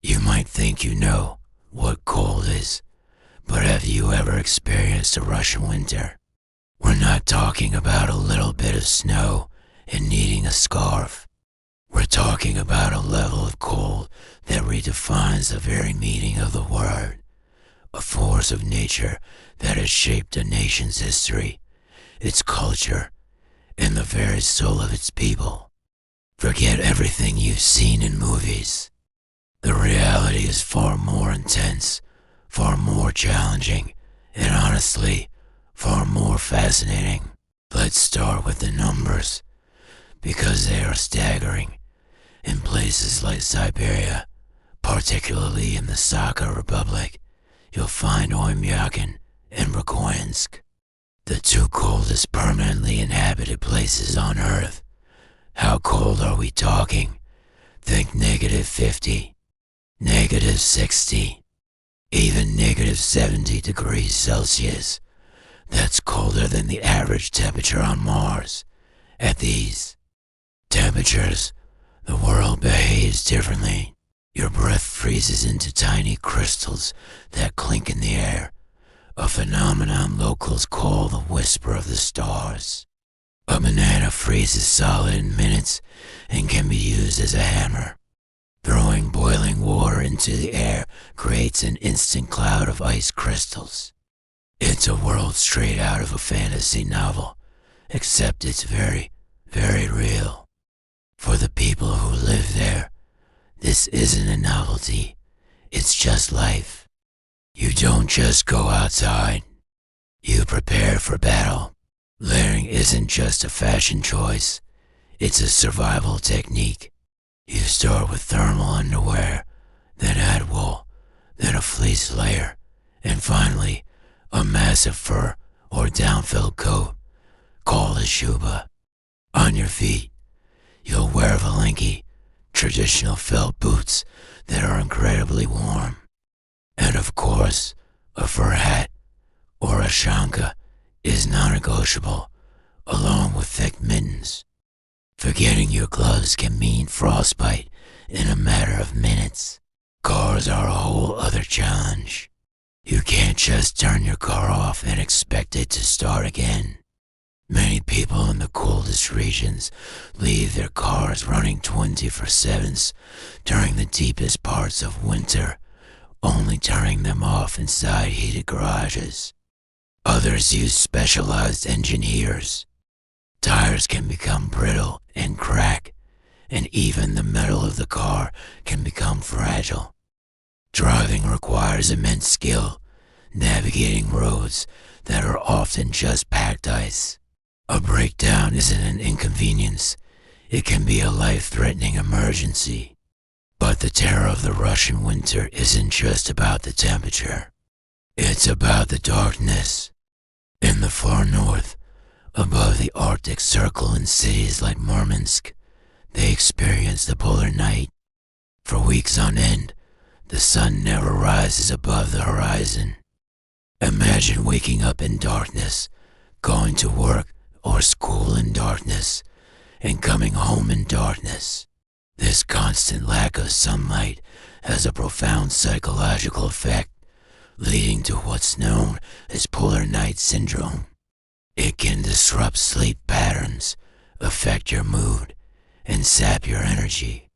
You might think you know what cold is, but have you ever experienced a Russian winter? We're not talking about a little bit of snow and needing a scarf. We're talking about a level of cold that redefines the very meaning of the word, a force of nature that has shaped a nation's history, its culture, and the very soul of its people. Forget everything you've seen in movies. The reality is far more intense, far more challenging, and honestly, far more fascinating. Let's start with the numbers, because they are staggering. In places like Siberia, particularly in the Sakha Republic, you'll find Oymyakon and Verkhoyansk, the two coldest permanently inhabited places on Earth. How cold are we talking? Think -50, -60, even -70 degrees Celsius. That's colder than the average temperature on Mars. At these temperatures, the world behaves differently. Your breath freezes into tiny crystals that clink in the air, a phenomenon locals call the whisper of the stars. A banana freezes solid in minutes and can be used as a hammer. Throwing boiling water into the air creates an instant cloud of ice crystals. It's a world straight out of a fantasy novel, except it's very, very real. For the people who live there, this isn't a novelty, it's just life. You don't just go outside, you prepare for battle. Layering isn't just a fashion choice, it's a survival technique. You start with thermal underwear, then add wool, then a fleece layer, and finally, a massive fur or down-filled coat, called a shuba. On your feet, you'll wear Valenki, traditional felt boots that are incredibly warm. And of course, a fur hat, or a shanka, is non-negotiable, along with thick mittens. Forgetting your gloves can mean frostbite in a matter of minutes. Cars are a whole other challenge. You can't just turn your car off and expect it to start again. Many people in the coldest regions leave their cars running 24/7 during the deepest parts of winter, only turning them off inside heated garages. Others use specialized engineers. Tires can become brittle and crack, and even the metal of the car can become fragile. Driving requires immense skill, navigating roads that are often just packed ice. A breakdown isn't an inconvenience, it can be a life-threatening emergency. But the terror of the Russian winter isn't just about the temperature. It's about the darkness. In the far north, above the Arctic Circle in cities like Murmansk, they experience the polar night. For weeks on end, the sun never rises above the horizon. Imagine waking up in darkness, going to work or school in darkness, and coming home in darkness. This constant lack of sunlight has a profound psychological effect, leading to what's known as polar night syndrome. It can disrupt sleep patterns, affect your mood, and sap your energy.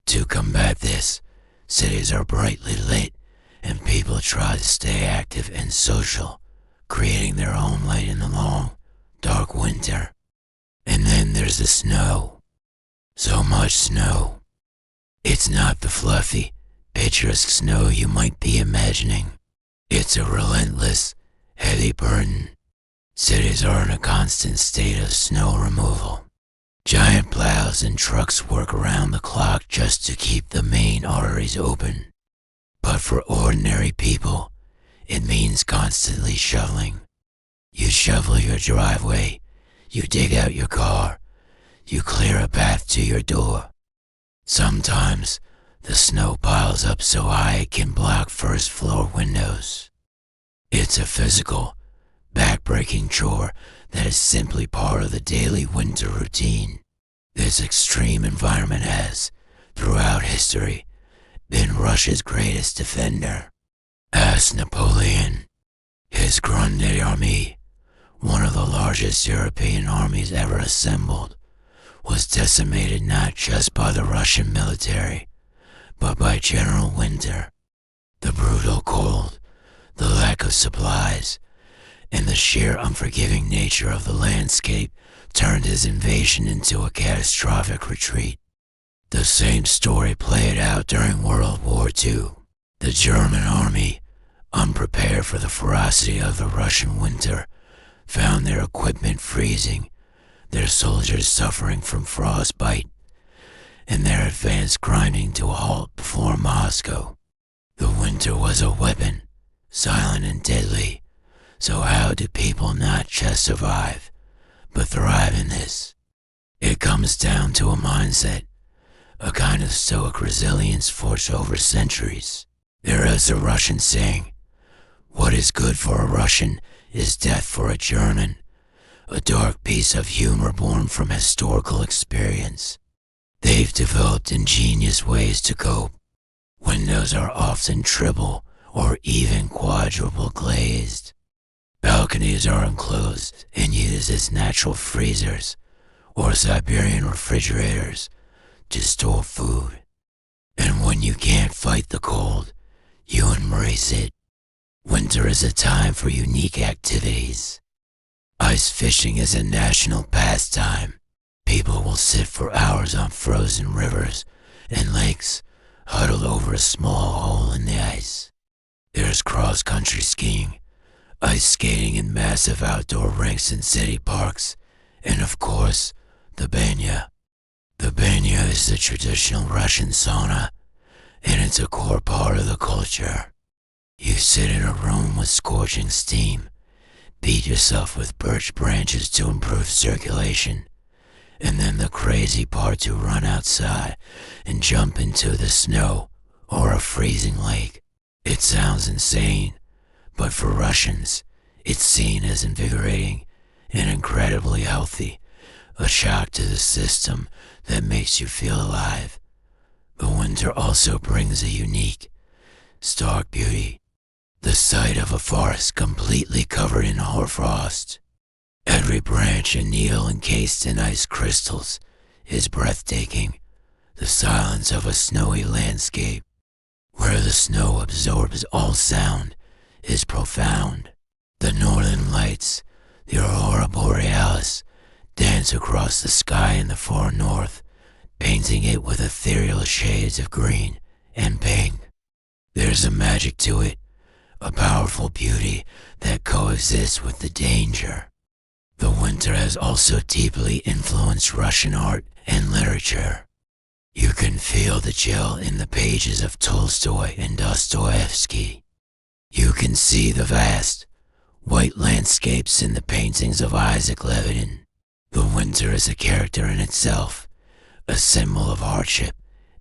To combat this, cities are brightly lit and people try to stay active and social, creating their own light in the long, dark winter. And then there's the snow. So much snow. It's not the fluffy, picturesque snow you might be imagining. It's a relentless, heavy burden. Cities are in a constant state of snow removal. Giant plows and trucks work around the clock just to keep the main arteries open. But for ordinary people, it means constantly shoveling. You shovel your driveway, you dig out your car, you clear a path to your door. Sometimes, the snow piles up so high it can block first-floor windows. It's a physical, back-breaking chore that is simply part of the daily winter routine. This extreme environment has, throughout history, been Russia's greatest defender? Asked Napoleon. His Grande Army, one of the largest European armies ever assembled, was decimated not just by the Russian military, but by General Winter. The brutal cold, the lack of supplies, and the sheer unforgiving nature of the landscape turned his invasion into a catastrophic retreat. The same story played out during World War II. The German army, unprepared for the ferocity of the Russian winter, found their equipment freezing, their soldiers suffering from frostbite, and their advance grinding to a halt before Moscow. The winter was a weapon, silent and deadly, so how do people not just survive, but thrive in this? It comes down to a mindset, a kind of stoic resilience forged over centuries. There is a Russian saying, "What is good for a Russian is death for a German," a dark piece of humor born from historical experience. They've developed ingenious ways to cope. Windows are often triple or even quadruple glazed. Balconies are enclosed and used as natural freezers or Siberian refrigerators to store food. And when you can't fight the cold, you embrace it. Winter is a time for unique activities. Ice fishing is a national pastime. People will sit for hours on frozen rivers and lakes, huddled over a small hole in the ice. There's cross-country skiing, ice skating in massive outdoor rinks in city parks, and of course, the banya. The banya is the traditional Russian sauna, and it's a core part of the culture. You sit in a room with scorching steam, beat yourself with birch branches to improve circulation, and then the crazy part to run outside and jump into the snow or a freezing lake. It sounds insane, but for Russians, it's seen as invigorating and incredibly healthy, a shock to the system that makes you feel alive. The winter also brings a unique, stark beauty. The sight of a forest completely covered in hoarfrost. Every branch and needle encased in ice crystals is breathtaking. The silence of a snowy landscape, where the snow absorbs all sound, is profound. The northern lights, the aurora borealis, dance across the sky in the far north, painting it with ethereal shades of green and pink. There's a magic to it, a powerful beauty that coexists with the danger. The winter has also deeply influenced Russian art and literature. You can feel the chill in the pages of Tolstoy and Dostoevsky. You can see the vast, white landscapes in the paintings of Isaac Levitin. The winter is a character in itself, a symbol of hardship,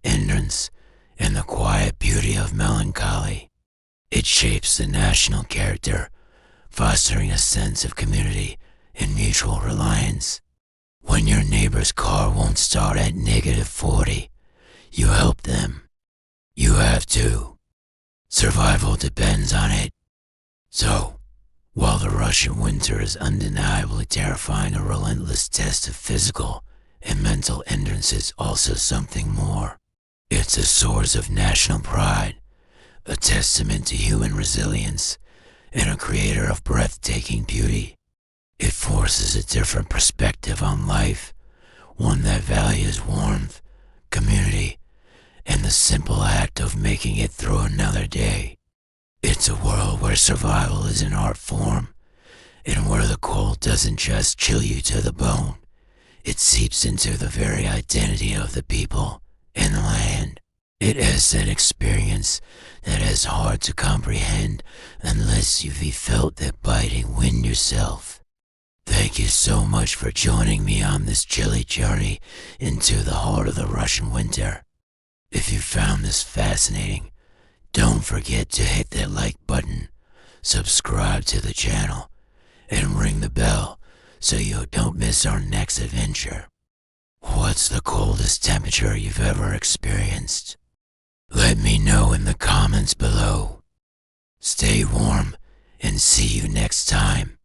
endurance, and the quiet beauty of melancholy. It shapes the national character, fostering a sense of community and mutual reliance. When your neighbor's car won't start at -40, you help them. You have to. Survival depends on it. So, while the Russian winter is undeniably terrifying, a relentless test of physical and mental endurance is also something more. It's a source of national pride, a testament to human resilience, and a creator of breathtaking beauty. It forces a different perspective on life, one that values warmth, community, and the simple act of making it through another day. It's a world where survival is an art form, and where the cold doesn't just chill you to the bone, it seeps into the very identity of the people and the land. It is an experience that is hard to comprehend unless you've felt that biting wind yourself. Thank you so much for joining me on this chilly journey into the heart of the Russian winter. If you found this fascinating, don't forget to hit that like button, subscribe to the channel, and ring the bell so you don't miss our next adventure. What's the coldest temperature you've ever experienced? Let me know in the comments below. Stay warm and see you next time.